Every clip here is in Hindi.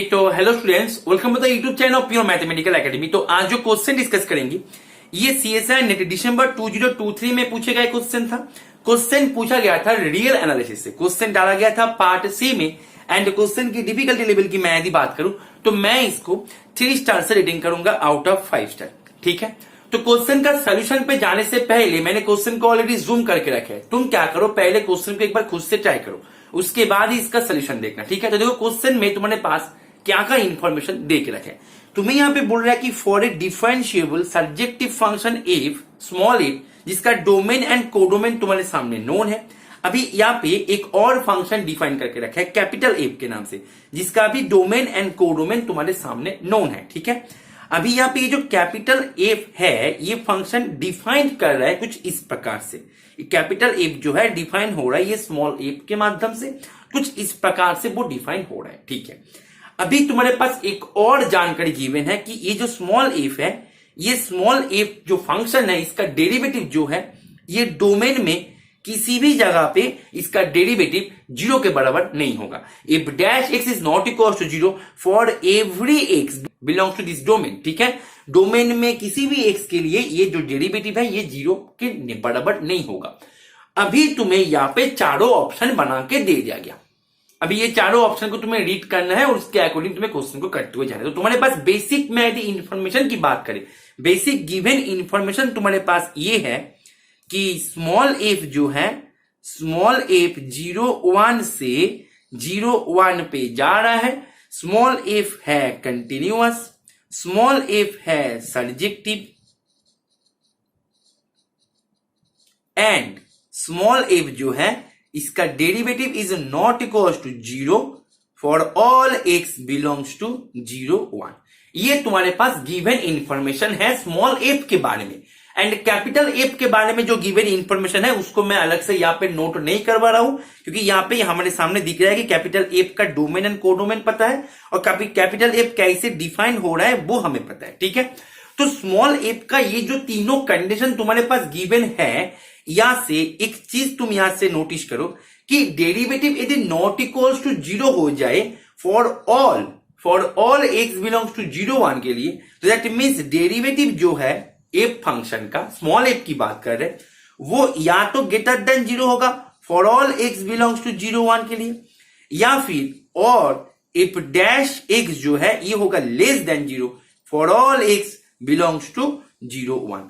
तो hello students, welcome to the YouTube channel of Pure Mathematical Academy. तो आज जो क्वेश्चन डिस्कस करेंगे ये सीएसआई नेट दिसंबर 2023 में पूछे गए क्वेश्चन था। क्वेश्चन पूछा गया था रियल एनालिसिस से, क्वेश्चन डाला गया था पार्ट सी में। एंड क्वेश्चन की डिफिकल्टी लेवल की मैं यदि बात करूं तो मैं इसको 3 स्टार से रेटिंग करूंगा आउट ऑफ 5 स्टार। ठीक है, तो क्वेश्चन का सोल्यूशन पे जाने से पहले मैंने क्वेश्चन को ऑलरेडी जूम करके रखा है। तुम क्या करो, पहले क्वेश्चन को एक बार खुद से ट्राई करो, उसके बाद ही इसका सोल्यूशन देखना। ठीक है, तो देखो क्वेश्चन में तुम्हारे पास क्या का इंफॉर्मेशन दे के रखे। तुम्हें यहां पे बोल रहा है कि for a differentiable surjective function F small F जिसका डोमेन एंड कोडोमेन तुम्हारे सामने नोन है। अभी यहाँ पे एक और फंक्शन डिफाइन करके रखा है कैपिटल एफ के नाम से, जिसका भी डोमेन एंड कोडोमेन तुम्हारे सामने नोन है। ठीक है, अभी यहाँ पे जो कैपिटल एफ है ये फंक्शन डिफाइन कर रहा है कुछ इस प्रकार से। कैपिटल एफ जो है डिफाइन हो रहा है ये स्मॉल एफ के माध्यम से, कुछ इस प्रकार से वो डिफाइन हो रहा है। ठीक है, अभी तुम्हारे पास एक और जानकारी गिवन है कि ये जो स्मॉल एफ है, ये स्मॉल एफ जो फंक्शन है इसका डेरिवेटिव जो है ये डोमेन में किसी भी जगह पे इसका डेरिवेटिव 0 के बराबर नहीं होगा। If dash x is not equal to 0 for every x belongs to this domain. ठीक है, डोमेन में किसी भी एक्स के लिए ये जो डेरिवेटिव है ये 0 के बराबर नहीं होगा। अभी तुम्हें यहाँ पे चारों ऑप्शन बना के दे दिया गया। अभी ये चारों ऑप्शन को तुम्हें रीड करना है और उसके अकॉर्डिंग तुम्हें क्वेश्चन को करते हुए जाना है। तो तुम्हारे पास बेसिक में यदि इंफॉर्मेशन की बात करें, बेसिक गिवन इंफॉर्मेशन तुम्हारे पास ये है कि स्मॉल एफ जो है, स्मॉल एफ 0 1 से 0 1 पे जा रहा है। स्मॉल एफ है कंटिन्यूअस, स्मॉल एफ है सर्जेक्टिव एंड स्मॉल एफ जो है इसका derivative is not equal to 0 for all x belongs to 0 1। ये तुम्हारे पास गिवन इंफॉर्मेशन है स्मॉल एफ के बारे में। एंड कैपिटल एफ के बारे में जो गिवन इंफॉर्मेशन है उसको मैं अलग से यहाँ पे नोट नहीं करवा रहा हूं, क्योंकि यहाँ पे हमारे सामने दिख रहा है कि कैपिटल एफ का डोमेन एंड कोडोमेन पता है और कैपिटल एफ कैसे डिफाइन हो रहा है वो हमें पता है। ठीक है, तो स्मॉल एफ का ये जो तीनों कंडीशन तुम्हारे पास गिवन है, यहां से एक चीज तुम यहां से नोटिस करो कि डेरिवेटिव यदि नॉट इक्वल्स टू 0 हो जाए for all x belongs to 0 1 के लिए, तो दैट मींस डेरिवेटिव जो है एफ फंक्शन का, स्मॉल एफ की बात कर रहे हैं, वो या तो ग्रेटर देन 0 होगा for all x belongs to 0 1 के लिए, या फिर और एफ डैश एक्स जो है ये होगा less than 0 for all x belongs to 0 1।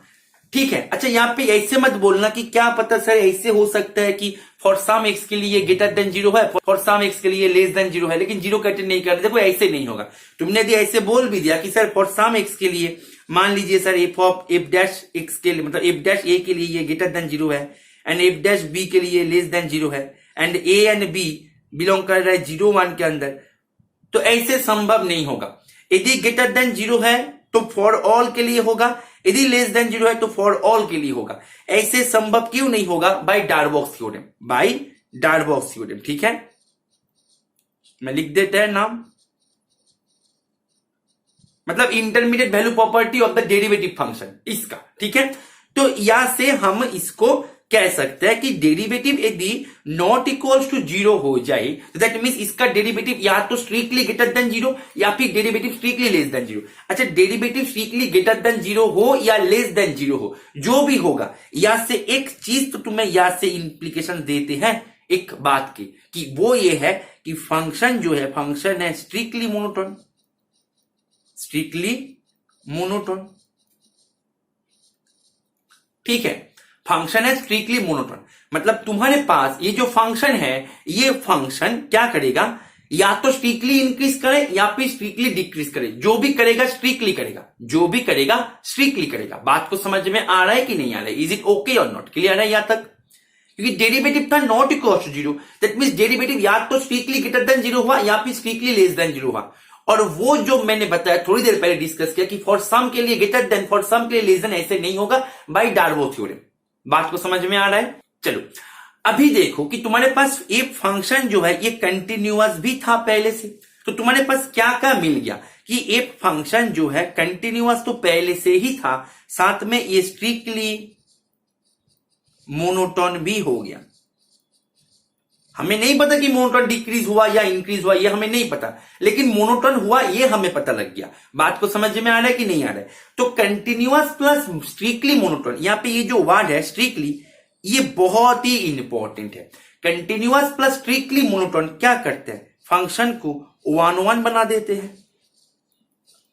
ठीक है, अच्छा यहाँ पे ऐसे मत बोलना कि क्या पता सर ऐसे हो सकता है कि फॉर सम एक्स के लिए ग्रेटर देन 0 है, फॉर सम एक्स के लिए लेस देन 0 है, लेकिन 0 कैटेड नहीं कर देखो ऐसे नहीं होगा। तुमने यदि ऐसे बोल भी दिया कि सर फॉर सम एक्स के लिए मान लीजिए sir F of F dash x के लिए, मतलब एफ डैश ए के लिए ये ग्रेटर देन 0 है एंड एफ डैश बी के लिए लेस देन 0 है and A and B belong कर रहा है 0 1 के अंदर, तो ऐसे संभव नहीं होगा। यदि ग्रेटर देन 0 है तो फॉर ऑल के लिए होगा, यदि लेस देन 0 है तो फॉर ऑल के लिए होगा। ऐसे संभव क्यों नहीं होगा? By Darboux theorem, by Darboux theorem. ठीक है, मैं लिख देता है नाम, मतलब intermediate value property of the derivative function इसका। ठीक है, तो यहां से हम इसको कह सकते हैं कि डेरिवेटिव यदि नॉट इक्वल्स टू 0 हो जाए तो दैट मींस इसका डेरिवेटिव या तो स्ट्रिक्टली ग्रेटर देन 0 या फिर डेरिवेटिव स्ट्रिक्टली लेस देन 0। अच्छा, डेरिवेटिव स्ट्रिक्टली ग्रेटर देन 0 हो या लेस देन 0 हो, जो भी होगा, यहां से एक चीज तो तुम्हें यहां से इंप्लीकेशन देते हैं एक बात की, कि वो ये है कि फंक्शन जो है, फंक्शन है स्ट्रिक्टली मोनोटोन, स्ट्रिक्टली मोनोटोन। ठीक है, फंक्शन है स्ट्रिक्टली मोनोटोन, मतलब तुम्हारे पास ये जो फंक्शन है ये फंक्शन क्या करेगा, या तो स्ट्रिक्टली इंक्रीज करे या फिर स्ट्रिक्टली डिक्रीज करे, जो भी करेगा स्ट्रिक्टली करेगा, जो भी करेगा स्ट्रिक्टली करेगा। बात को समझ में आ रहा है कि नहीं आ रहा है? इज इट ओके और नॉट? क्लियर है यहां तक? क्योंकि डेरिवेटिव था not equal to 0, that means derivative या तो स्ट्रिक्टली ग्रेटर देन 0 हुआ या फिर स्ट्रिक्टली लेस देन 0 हुआ। और वो जो मैंने बताया थोड़ी देर पहले डिस्कस किया कि फॉर सम के लिए ग्रेटर देन, फॉर सम के लिए लेस देन, ऐसे नहीं होगा बाय डार्बो थ्योरम। बात को समझ में आ रहा है? चलो अभी देखो कि तुम्हारे पास एक फंक्शन जो है ये कंटिन्यूअस भी था पहले से, तो तुम्हारे पास क्या क्या मिल गया कि एक फंक्शन जो है कंटिन्यूअस तो पहले से ही था, साथ में ये स्ट्रिक्टली मोनोटोन भी हो गया। हमें नहीं पता कि मोनोटोन डिक्रीज हुआ या इंक्रीज हुआ, ये हमें नहीं पता, लेकिन मोनोटोन हुआ ये हमें पता लग गया। बात को समझ में आ रहा है कि नहीं आ रहा है? तो कंटिन्यूअस प्लस स्ट्रिक्टली मोनोटोन, यहां पे ये जो वर्ड है स्ट्रिक्टली, ये बहुत ही इंपॉर्टेंट है। कंटिन्यूअस प्लस स्ट्रिक्टली मोनोटोन क्या करते हैं? फंक्शन को वन वन बना देते हैं।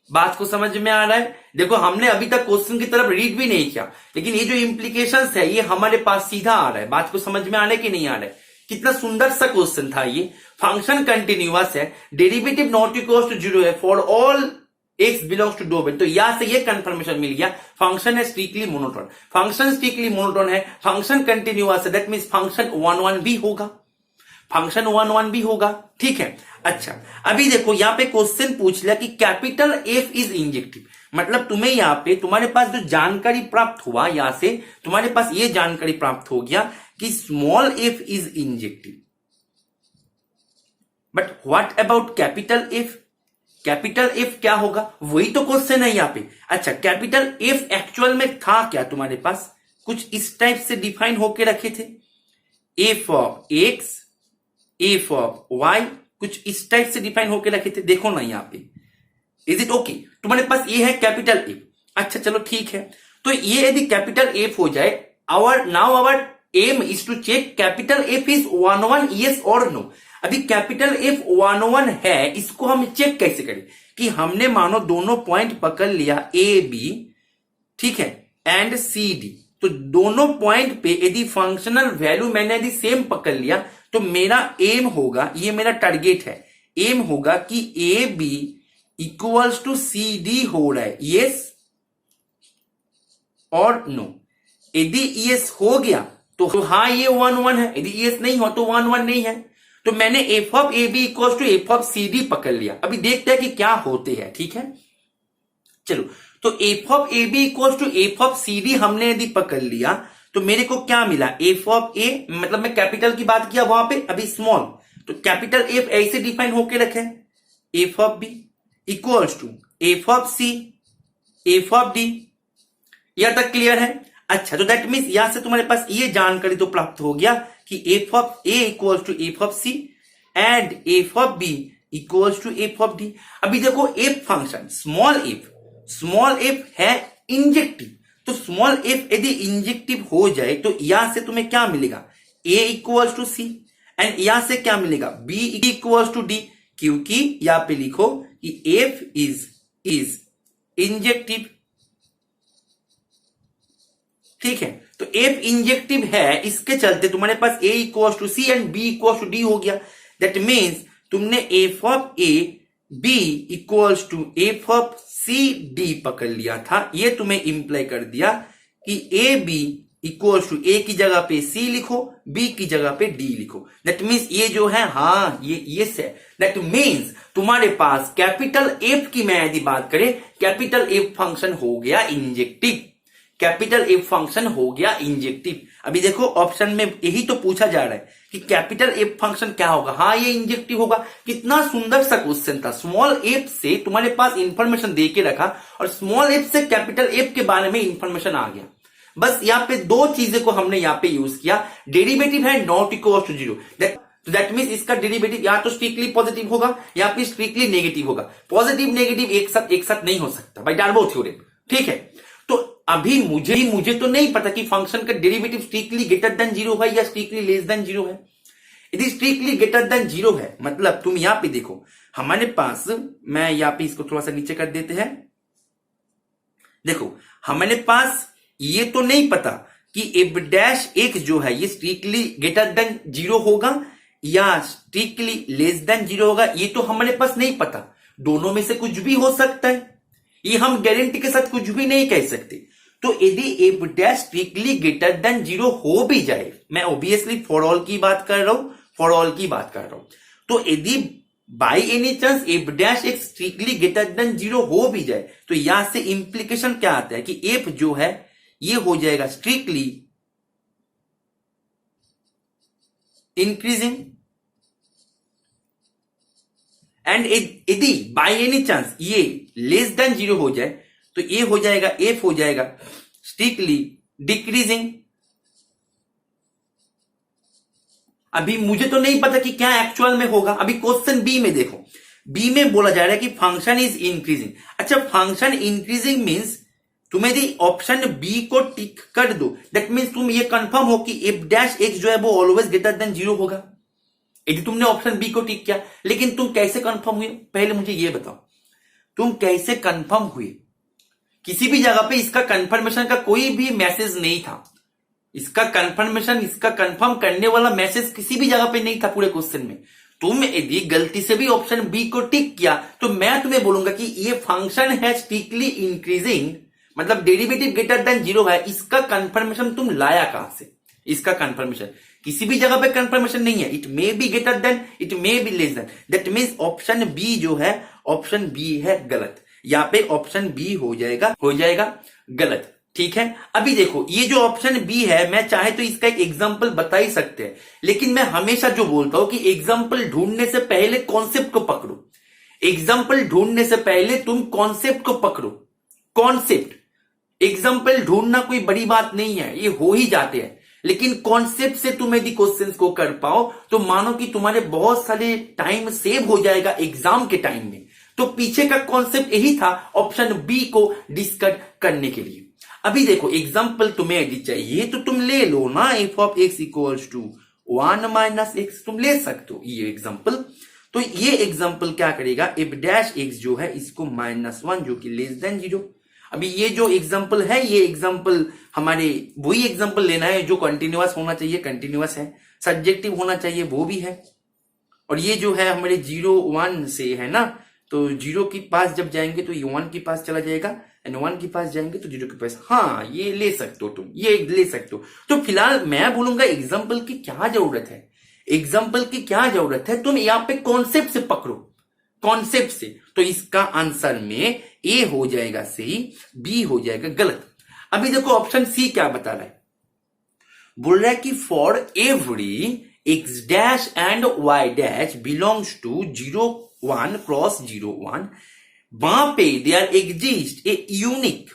बात को समझ में आ रहा है? देखो हमने अभी तक क्वेश्चन की तरफ रीड भी नहीं किया, लेकिन ये जो इंप्लीकेशंस है ये हमारे पास सीधा आ रहा है। बात को समझ में आ रहा है कि नहीं आ रहा है? कितना सुंदर सा क्वेश्चन था ये। फंक्शन कंटिन्यूअस है, derivative not equal to zero है for all x belongs to domain. तो यहां से ये कंफर्मेशन मिल गया, फंक्शन है strictly monotone. Function strictly monotone है, फंक्शन कंटिन्यूअस है, that means function one one भी होगा, फंक्शन वन वन भी होगा। ठीक है, अच्छा अभी देखो यहां पे क्वेश्चन पूछ लिया कि कैपिटल एफ इज इंजेक्टिव, मतलब तुम्हें यहां पे तुम्हारे पास जो जानकारी प्राप्त हुआ, यहां से तुम्हारे पास ये जानकारी प्राप्त हो गया कि small F is injective, but what about capital F? Capital F क्या होगा, वही तो क्वेश्चन है यहां पे। अच्छा कैपिटल एफ एक्चुअल में था क्या तुम्हारे पास? कुछ इस टाइप से डिफाइन होके रखे थे, f of x, f of y, कुछ इस टाइप से डिफाइन होके रखे थे। देखो ना यहां पे, इज इट ओके? तुम्हारे पास ये है कैपिटल एफ। अच्छा चलो ठीक है, तो ये यदि कैपिटल एफ हो जाए, our aim is to check capital f is one one, yes और नो। अभी कैपिटल एफ वन वन है, इसको हम चेक कैसे करें? कि हमने मानो दोनों पॉइंट पकड़ लिया ए बी, ठीक है, एंड सी डी। तो दोनों पॉइंट पे यदि फंक्शनल वैल्यू मैंने यदि सेम पकड़ लिया, तो मेरा एम होगा, ये मेरा टारगेट है, एम होगा कि A B equals to C D हो रहा है, यस और नो। यदि यस हो गया तो हाँ ये वन वन है, यदि यस नहीं हो तो वन वन नहीं है। तो मैंने f of A B equals to f of C D पकड़ लिया। अभी देखते हैं कि क्या होते हैं, ठीक है। चलो, तो f of A B equals to f of C D हमने यदि पकड़ लिया तो मेरे को क्या मिला? एफ ऑफ ए, मतलब मैं कैपिटल की बात किया वहां पे, अभी स्मॉल, तो कैपिटल एफ ऐसे डिफाइन होके रखे, f of B equals to f of C, f of D. यहां तक क्लियर है? अच्छा, तो दैट मीन्स यहां से तुम्हारे पास ये जानकारी तो प्राप्त हो गया कि f of A equals to f of C and f of B equals to f of D. अभी देखो एफ फंक्शन स्मॉल एफ है इंजेक्टिव, तो स्मॉल एफ यदि इंजेक्टिव हो जाए तो यहां से तुम्हें क्या मिलेगा? A equals to C, and यहां से क्या मिलेगा? बी इक्वल्स टू डी, क्योंकि यहां पे लिखो कि एफ इज इंजेक्टिव, ठीक है। तो एफ इंजेक्टिव है, इसके चलते तुम्हारे पास A equals to C and B equals to D हो गया। दैट मीन्स तुमने f of A B equals to f of C D पकड़ लिया था। ये तुम्हें इंप्लाई कर दिया कि A B equals to A की जगह पे सी लिखो, बी की जगह पे डी लिखो। दैट मीन्स ये जो है, हाँ ये यस है। दैट मीन्स तुम्हारे पास कैपिटल एफ की मैं यदि बात करें, कैपिटल एफ फंक्शन हो गया इंजेक्टिव, कैपिटल एफ फंक्शन हो गया इंजेक्टिव। अभी देखो ऑप्शन में यही तो पूछा जा रहा है कि कैपिटल एफ फंक्शन क्या होगा, हाँ ये इंजेक्टिव होगा। कितना सुंदर सा क्वेश्चन था। स्मॉल एफ से तुम्हारे पास इंफॉर्मेशन दे के रखा और स्मॉल एफ से कैपिटल एफ के बारे में इंफॉर्मेशन आ गया। बस यहाँ पे दो चीजें को हमने यहाँ पे यूज किया, डेरिवेटिव है not equal to zero, that means इसका डेरिवेटिव या तो स्ट्रिक्टली पॉजिटिव होगा या फिर स्ट्रिक्टली नेगेटिव होगा। पॉजिटिव नेगेटिव एक साथ नहीं हो सकता बाय डार्बो थ्योरम, ठीक है। तो अभी मुझे तो नहीं पता कि फंक्शन का derivative strictly greater than zero है या स्ट्रिक्टली लेस देन जीरो है। यदि स्ट्रिक्टली ग्रेटर देन जीरो है, मतलब तुम यहां पे देखो हमारे पास, मैं यहां पे इसको थोड़ा सा नीचे कर देते हैं। देखो हमारे पास ये तो नहीं पता कि एफ डैश एक जो है ये स्ट्रिक्टली ग्रेटर देन जीरो होगा या स्ट्रिक्टली लेस देन जीरो होगा, ये तो हमारे पास नहीं पता। दोनों में से कुछ भी हो सकता है, ये हम गारंटी के साथ कुछ भी नहीं कह सकते। तो यदि F dash strictly greater than zero हो भी जाए, मैं ऑब्वियसली फॉर ऑल की बात कर रहा हूं, तो यदि by any chance F dash एक स्ट्रिक्टली ग्रेटर देन जीरो हो भी जाए, तो यहां से इंप्लीकेशन क्या आता है कि एफ जो है ये हो जाएगा स्ट्रिक्टली इंक्रीजिंग, एंड यदि बाई एनी चांस ये लेस देन जीरो हो जाए तो ये हो जाएगा, एफ हो जाएगा स्ट्रिक्टली डिक्रीजिंग। अभी मुझे तो नहीं पता कि क्या एक्चुअल में होगा। अभी क्वेश्चन बी में देखो, बी में बोला जा रहा है कि फंक्शन इज इंक्रीजिंग। अच्छा, फंक्शन इंक्रीजिंग मीन्स तुम्हें यदि ऑप्शन बी को टिक कर दो, दैट मीन्स तुम ये कंफर्म हो कि एफ डैश एक्स जो है वो ऑलवेज ग्रेटर देन 0 होगा, यदि तुमने ऑप्शन बी को टिक किया। लेकिन तुम कैसे कंफर्म हुए, पहले मुझे ये बताओ, तुम कैसे कंफर्म हुए? किसी भी जगह पे इसका कंफर्मेशन का कोई भी मैसेज नहीं था। इसका कंफर्मेशन, इसका कंफर्म करने वाला मैसेज किसी भी जगह पे नहीं था पूरे क्वेश्चन में। तुम यदि गलती से भी ऑप्शन बी को टिक किया तो मैं तुम्हें बोलूंगा कि ये फंक्शन है स्ट्रिक्टली इंक्रीजिंग, मतलब डेरिवेटिव ग्रेटर देन 0 है। इसका कंफर्मेशन तुम लाया कहां से? इसका कंफर्मेशन किसी भी जगह पे कंफर्मेशन नहीं है। It may be greater than, it may be less than, that means option B जो है, ऑप्शन बी है गलत। यहां पे ऑप्शन बी हो जाएगा गलत। ठीक है, अभी देखो ये जो ऑप्शन बी है, मैं चाहे तो इसका एक एग्जांपल बता ही सकते हैं, लेकिन मैं हमेशा जो बोलता हूं कि एग्जांपल ढूंढने से पहले कॉन्सेप्ट को पकड़ो। एग्जांपल ढूंढने से पहले तुम कॉन्सेप्ट को पकड़ो। कॉन्सेप्ट, एग्जांपल ढूंढना कोई बड़ी बात नहीं है, ये हो ही जाते हैं, लेकिन कॉन्सेप्ट से तुम यदि क्वेश्चन को कर पाओ तो मानो कि तुम्हारे बहुत सारे टाइम सेव हो जाएगा एग्जाम के टाइम में। तो पीछे का कॉन्सेप्ट यही था ऑप्शन बी को डिस्कस करने के लिए। अभी देखो एग्जाम्पल तुम्हें यदि चाहिए तो तुम ले लो ना, f of x equals to 1 minus x, तुम ले सकते हो ये एग्जाम्पल। तो ये एग्जाम्पल क्या करेगा, एफ डैश एक्स जो है इसको -1 जो कि लेस देन 0। अभी ये जो एग्जाम्पल है, ये एग्जाम्पल हमारे वही एग्जाम्पल लेना है जो कंटिन्यूअस होना चाहिए, कंटिन्यूअस है, सब्जेक्टिव होना चाहिए, वो भी है। और ये जो है हमारे 0 1 से है ना, तो 0 के पास जब जाएंगे तो ये 1 के पास चला जाएगा, एंड 1 के पास जाएंगे तो 0 के पास। हाँ, ये ले सकते हो तुम, ये ले सकते हो। तो फिलहाल मैं बोलूंगा एग्जाम्पल की क्या जरूरत है, एग्जाम्पल की क्या जरूरत है, तुम यहां पे कॉन्सेप्ट से पकड़ो, कॉन्सेप्ट से। तो इसका आंसर में ए हो जाएगा सही, बी हो जाएगा गलत। अभी देखो ऑप्शन सी क्या बता रहा है, बोल रहा है कि for every x dash and y dash belongs to 0 1 cross 0 1, वहां पे there exist a unique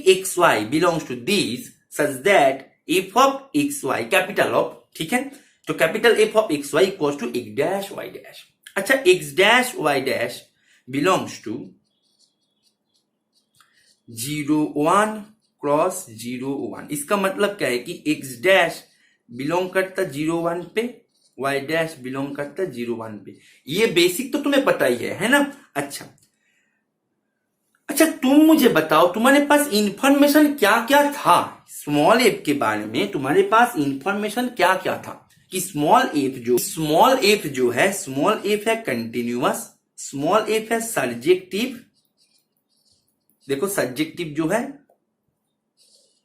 x y belongs to this such that F of x y capital of, ठीक है, तो capital F of x y equals to x dash y dash. अच्छा, x dash y dash belongs to 0 1 cross 0 1, इसका मतलब क्या है कि एक्स डैश बिलोंग करता 0 1 पे, वाई डैश बिलोंग करता 0 1 पे। ये बेसिक तो तुम्हें पता ही है ना। अच्छा तुम मुझे बताओ तुम्हारे पास इंफॉर्मेशन क्या क्या था स्मॉल एफ के बारे में, तुम्हारे पास इंफॉर्मेशन क्या क्या था कि स्मॉल एफ जो है, स्मॉल एफ है कंटिन्यूअस, स्मॉल एफ है सब्जेक्टिव, देखो सब्जेक्टिव जो है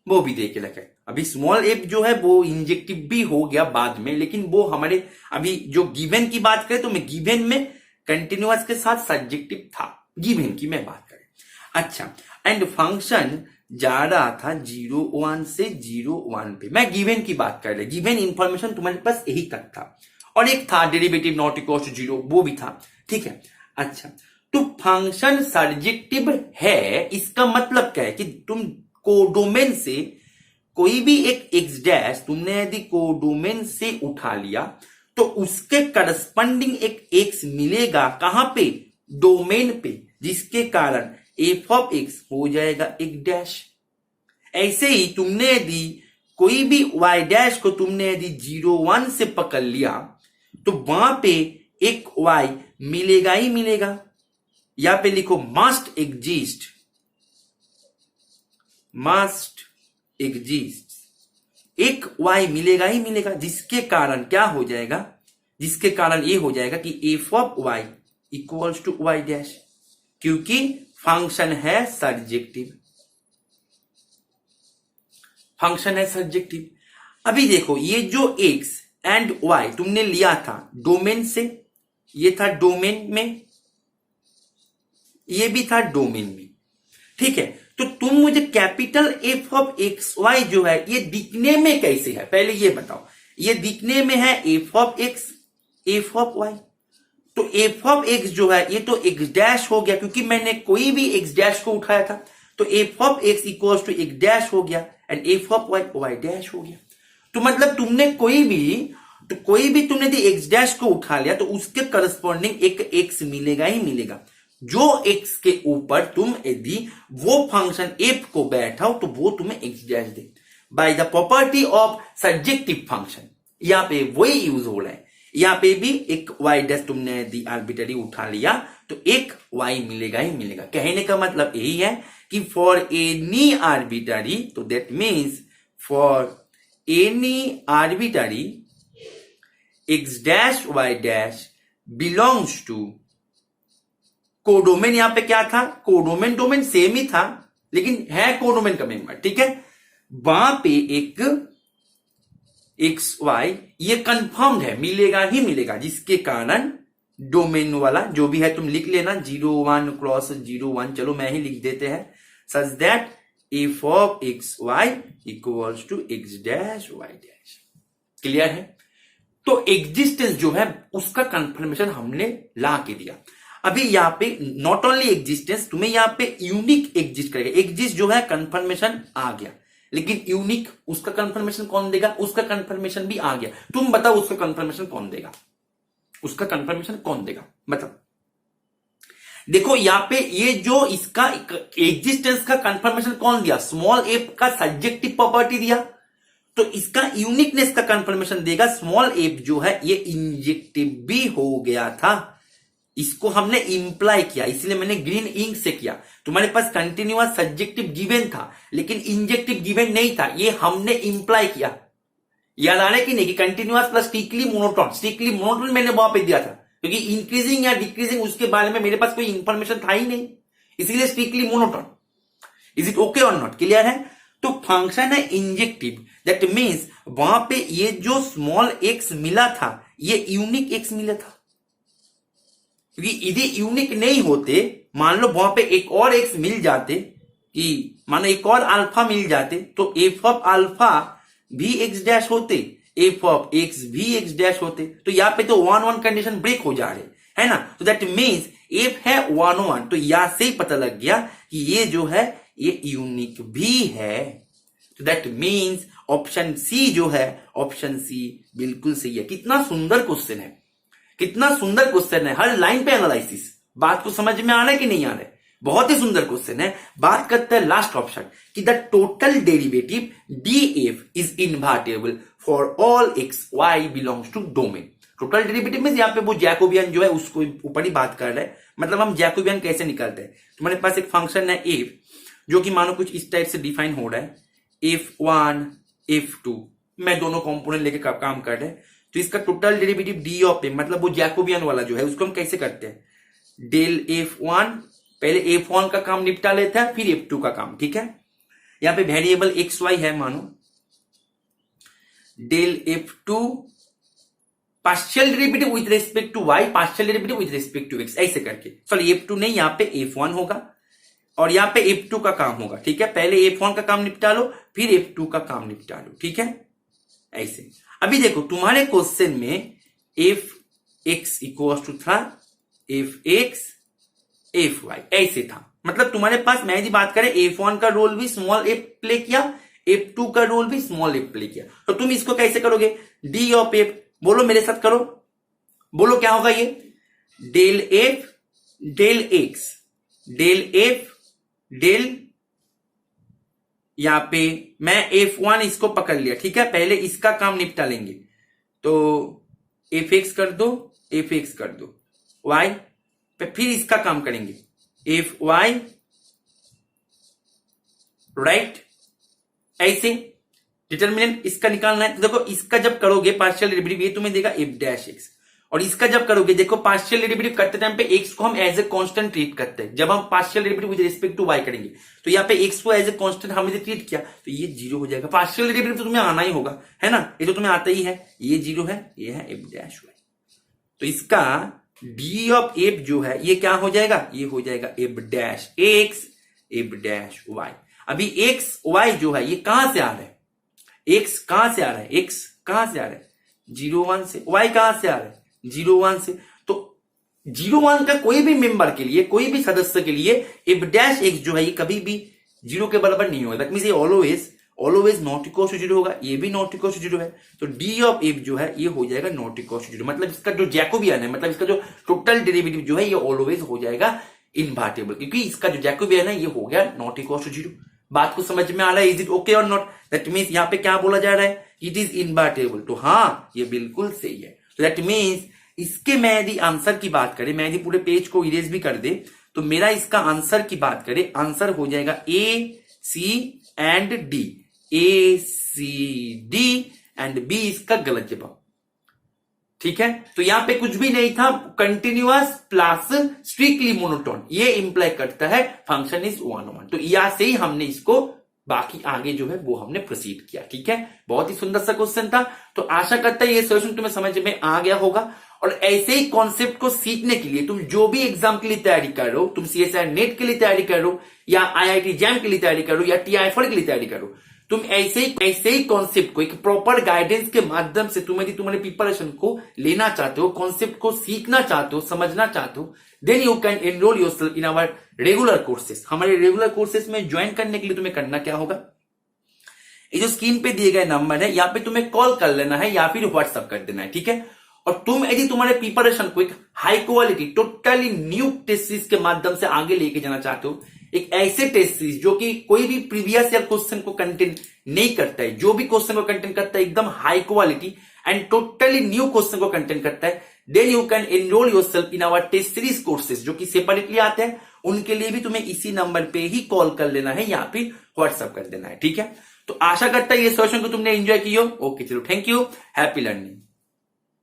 वो भी देख रखा है। अभी स्मॉल एफ जो है वो इंजेक्टिव भी हो गया बाद में, लेकिन वो हमारे अभी जो गिवन की बात करें तो मैं गिवन में कंटिन्यूअस के साथ सब्जेक्टिव था, गिवन की मैं बात करें। अच्छा, एंड फंक्शन जा रहा था 0 1 से 0 1 पे, मैं गिवन की बात कर रहा, गिवन इंफॉर्मेशन तुम्हारे पास यही तक था, और एक था डेरिवेटिव नॉट इक्वल टू 0, वो भी था, ठीक है। अच्छा, तो फंक्शन सब्जेक्टिव है, इसका मतलब क्या है कि तुम कोडोमेन से कोई भी एक एक्स डैश तुमने यदि कोडोमेन से उठा लिया तो उसके करस्पॉन्डिंग एक एक्स मिलेगा कहां पे, डोमेन पे, जिसके कारण एफ ऑफ एक्स हो जाएगा एक डैश। ऐसे ही तुमने यदि कोई भी वाई डैश को तुमने यदि 0 1 से पकड़ लिया तो वहां पे एक वाई मिलेगा ही मिलेगा। यहां पे लिखो मस्ट एग्जिस्ट, एक वाई मिलेगा ही मिलेगा, जिसके कारण क्या हो जाएगा, जिसके कारण ये हो जाएगा कि f of y equals to y dash, क्योंकि फंक्शन है सब्जेक्टिव, फंक्शन है सब्जेक्टिव। अभी देखो ये जो एक्स एंड वाई तुमने लिया था डोमेन से, ये था डोमेन में, ये भी था डोमेन में, ठीक है। तो तुम मुझे capital F of x y जो है ये दिखने में कैसे है, पहले ये बताओ। ये दिखने में है f of x, f of y, तो एफ ऑफ एक्स जो है ये तो एक्स डैश हो गया, क्योंकि मैंने कोई भी एक्स डैश को उठाया था, तो f of x equals to x dash हो गया, and f of y y dash हो गया। तो मतलब तुमने कोई भी तो कोई भी तुमने यदि एक्स डैश को उठा लिया तो उसके करस्पॉन्डिंग एक एक्स मिलेगा ही मिलेगा। जो एक्स के ऊपर तुम यदि वो फंक्शन एफ को बैठाओ तो वो तुम्हें x dash they, by the property of subjective function. यहां पे वही यूज हो रहा है। यहां पे भी एक वाई डैश तुमने यदि आर्बिट्ररी उठा लिया तो एक वाई मिलेगा ही मिलेगा। कहने का मतलब यही है कि फॉर एनी आर्बिट्ररी, तो that means for any arbitrary x dash y dash belongs to codomain. यहां पे क्या था, कोडोमेन डोमेन सेम ही था लेकिन है कोडोमेन का मेंबर, ठीक है। वहां पे एक एक्स वाई ये कंफर्म्ड है, मिलेगा ही मिलेगा, जिसके कारण डोमेन वाला जो भी है तुम लिख लेना 0 1 क्रॉस 0 1, चलो मैं ही लिख देते हैं, such that F of x y equals to x dash y dash. Clear है। तो एग्जिस्टेंस जो है उसका कंफर्मेशन हमने ला के दिया। अभी यहां पे नॉट ओनली एग्जिस्टेंस, तुम्हें यहां पे यूनिक एग्जिस्ट करेगा। एग्जिस्ट जो है कंफर्मेशन आ गया, लेकिन यूनिक उसका कंफर्मेशन कौन देगा, उसका कंफर्मेशन भी आ गया। तुम बताओ उसका कंफर्मेशन कौन देगा, उसका कंफर्मेशन कौन देगा, मतलब देखो यहां पे ये जो इसका एग्जिस्टेंस का कंफर्मेशन कौन दिया, स्मॉल एफ का सब्जेक्टिव प्रॉपर्टी दिया, तो इसका यूनिकनेस का कंफर्मेशन देगा स्मॉल एफ जो है ये इंजेक्टिव भी हो गया था। इसको हमने इंप्लाई किया, इसलिए मैंने ग्रीन इंक से किया। तुम्हारे पास कंटिन्यूअस सब्जेक्टिव गिवन था लेकिन इंजेक्टिव गिवन नहीं था, ये हमने इंप्लाई किया। याद आ रहा है कि नहीं कि continuous plus strictly monotone, strictly monotone मैंने वहां पे दिया था क्योंकि इंक्रीजिंग या डिक्रीजिंग उसके बारे में मेरे पास कोई इंफॉर्मेशन था ही नहीं, इसीलिए strictly monotone. Is it okay और नॉट, क्लियर है। तो फंक्शन है इंजेक्टिव, दैट मीन्स वहां पे ये जो स्मॉल एक्स मिला था ये यूनिक एक्स मिला था, क्योंकि यदि यूनिक नहीं होते, मान लो वहां पे एक और एक्स मिल जाते, कि मानो एक और अल्फा मिल जाते, तो एफ ऑफ अल्फा भी एक्स डैश होते, एफ ऑफ एक्स भी एक्स डैश होते। तो यहां पे तो 1 1 कंडीशन ब्रेक हो जा रहे है ना। तो दैट मीन्स एफ है 1 1, तो यहां से ही पता लग गया कि ये जो है ये यूनिक भी है। तो दैट मीन्स ऑप्शन सी जो है, ऑप्शन सी बिल्कुल सही है। कितना सुंदर क्वेश्चन है, कितना सुंदर क्वेश्चन है, हर लाइन पे एनालिसिस। बात को समझ में आ रहा है कि नहीं आ रहा है, बहुत ही सुंदर क्वेश्चन है। बात करते हैं लास्ट ऑप्शन कि the total derivative DF is invertible for all x y belongs to domain. Total derivative में यहाँ पे वो जैकोबियन जो है उसको ऊपर ही बात कर रहे हैं, मतलब हम जैकोबियन कैसे निकालते हैं। तुम्हारे पास एक फंक्शन है एफ जो कि मानो कुछ इस टाइप से डिफाइन हो रहा है, f1 f2, मैं दोनों कंपोनेंट लेके काम कर रहे हैं। तो इसका टोटल डेरिवेटिव डी ऑफ ए, मतलब वो जैकोबियन वाला जो है उसको हम कैसे करते हैं, डेल f1, पहले f1 का काम निपटा लेता है फिर f2 का काम, ठीक है। यहां पे वेरिएबल xy है, मानो del f2 partial derivative with respect to y, partial derivative with respect to x, ऐसे करके। सॉरी f2 नहीं, यहां पे f1 होगा और यहां पे f2 का काम होगा, ठीक है। पहले f1 का काम निपटा लो फिर f2 का काम निपटा लो, ठीक है, ऐसे। अभी देखो तुम्हारे क्वेश्चन में एफ एक्स इक्वल टू था एफ एक्स एफ वाई, ऐसे था। मतलब तुम्हारे पास मैं यदि बात करें f1 का रोल भी स्मॉल एफ प्ले किया, f2 का रोल भी स्मॉल एफ प्ले किया, तो तुम इसको कैसे करोगे, डी ऑफ एफ, बोलो मेरे साथ करो, बोलो क्या होगा ये, del f del x del f del, यहां पे मैं f1 इसको पकड़ लिया, ठीक है। पहले इसका काम निपटा लेंगे, तो fx कर दो, fx कर दो, y पे फिर इसका काम करेंगे, fy, राइट, ऐसे। डिटर्मिनेंट इसका निकालना है, तो देखो इसका जब करोगे पार्शियल डेरिवेटिव ये तुम्हें देगा f डैश x, और इसका जब करोगे, देखो पार्शियल डेरिवेटिव करते टाइम पे x को हम एज ए कांस्टेंट ट्रीट करते हैं। जब हम partial derivative with respect to y करेंगे तो यहाँ पे x को एज ए कांस्टेंट हमने ट्रीट किया तो ये 0 हो जाएगा। पार्शियल डेरिवेटिव तो तुम्हें आना ही होगा, है ना, ये तो तुम्हें आता ही है, ये 0 है, ये है f डैश y। तो इसका d ऑफ f जो है ये क्या हो जाएगा, ये हो जाएगा f dash x f dash y। अभी x y जो है ये कहां से आ रहा है, x कहां से आ रहा है, x कहां से आ रहा है 0 1 से, y कहां से आ रहा है 0 1 से। तो 0 1 का कोई भी मेंबर के लिए, कोई भी सदस्य के लिए f डैश x जो है ये कभी भी 0 के बराबर नहीं होगा। दैट मींस ये always always not equal to zero होगा, ये भी नॉट इक्वल टू जीरो है, तो डी ऑफ एफ जो है ये हो जाएगा नॉट इक्वल टू जीरो। मतलब इसका जो जैकोबियन है, मतलब इसका जो टोटल डेरिवेटिव जो है ये ऑलवेज हो जाएगा इनवर्टेबल, क्योंकि इसका जो जैकोबियन है ये हो गया नॉट इक्वल टू जीरो। बात को समझ में आ रहा है? इज इट ओके और नॉट? दैट मीन्स यहाँ पे क्या बोला जा रहा है, इट इज इनवर्टेबल, तो हाँ ये बिल्कुल सही है। तो दैट मीन्स इसके मैं यदि आंसर की बात करें, मैं यदि पूरे पेज को इरेज भी कर दे, तो मेरा इसका आंसर की बात करें, आंसर हो जाएगा A C and D, A C D and B इसका गलत जवाब। ठीक है, तो यहां पे कुछ भी नहीं था, कंटिन्यूअस प्लस स्ट्रिक्टली मोनोटोन, ये इंप्लाई करता है फंक्शन इज वन वन। तो यहां से ही हमने इसको बाकी आगे जो है वो हमने प्रोसीड किया। ठीक है, बहुत ही सुंदर सा क्वेश्चन था। तो आशा करता है ये सॉल्यूशन तुम्हें समझ में आ गया होगा। और ऐसे ही कॉन्सेप्ट को सीखने के लिए तुम जो भी एग्जाम के लिए तैयारी कर रहे हो, तुम सीएसआई नेट के लिए तैयारी कर रहे हो या आईआईटी जैम के लिए तैयारी कर रहे हो या टीआईएफएल के लिए तैयारी कर रहे हो, तुम ऐसे ही कॉन्सेप्ट को एक प्रॉपर गाइडेंस के माध्यम से तुम यदि तुम्हारे प्रिपरेशन को लेना चाहते हो, कॉन्सेप्ट को सीखना चाहते हो, समझना चाहते हो, then you can enrol yourself in our regular courses. हमारे रेगुलर कोर्सेस में ज्वाइन करने के लिए तुम्हें करना क्या होगा, ये जो स्क्रीन पे दिए गए नंबर है यहाँ पे तुम्हें कॉल कर लेना है या फिर व्हाट्सअप कर देना है। ठीक है, और तुम यदि तुम्हारे प्रिपरेशन को एक high quality totally new test series के माध्यम से आगे लेके जाना चाहते हो, एक ऐसे टेस्ट सीरीज जो कि कोई भी प्रीवियस ईयर क्वेश्चन को कंटेन नहीं करता है, जो भी क्वेश्चन को कंटेन करता है एकदम high quality and totally new question को कंटेन करता है, then you can enrol yourself in our test series courses जो कि सेपरेटली आते हैं। उनके लिए भी तुम्हें इसी नंबर पे ही कॉल कर लेना है या फिर व्हाट्सअप कर देना है। ठीक है, तो आशा करता है ये सेशन को तुमने एंजॉय किया। ओके चलो, थैंक यू, हैप्पी लर्निंग।